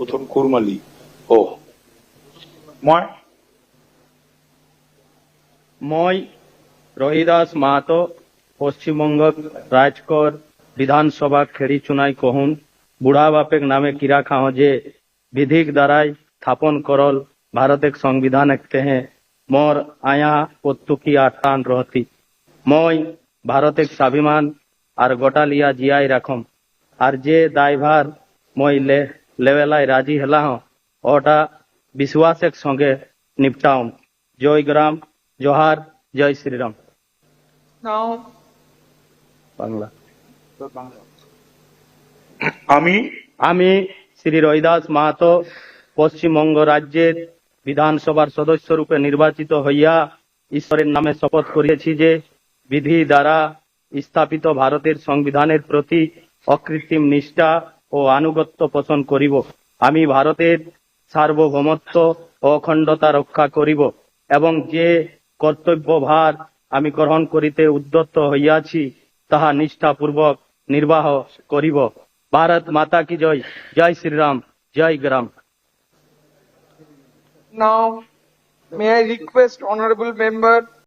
প্রথম কুরমালি। ও মই মই রহিদাস মাহাতো পশ্চিমবঙ্গ রাজকর বিধানসভা খেড়ি চুনাই কহুন বুড়া বাপেক নামে কিরা খাও যে বিধিক দ্বারাই স্থাপন করল ভারতের সংবিধান একতে हैं मोर आया पत्तु की आटान रहती মই ভারতের স্বাভিমান আর গোটা লিয়া জিয়াই রাখম আর যে দায়ভার মই লেবেলাই রাজি হেলা হম ওটা বিশ্বাসের সঙ্গে নিপটাউম। জয় গ্রাম জোহার জয় শ্রীরাম। Now, বাংলা। আমি আমি শ্রী রহিদাস মাহাতো পশ্চিমবঙ্গ রাজ্যের বিধানসভার সদস্য রূপে নির্বাচিত হইয়া ঈশ্বরের নামে শপথ করিয়াছি যে বিধি দ্বারা স্থাপিত ভারতের সংবিধানের প্রতি অকৃত্রিম নিষ্ঠা ও আনুগত্য পোষণ করিব। আমি ভারতের সার্বভৌমত্ব ও অখণ্ডতা রক্ষা করিব এবং যে কর্তব্যভার আমি গ্রহণ করিতে উদ্যত হইয়াছি তাহা নিষ্ঠাপূর্বক নির্বাহ করিব। भारत माता की जय। जय श्री राम जय ग्राम। now, may I request honorable member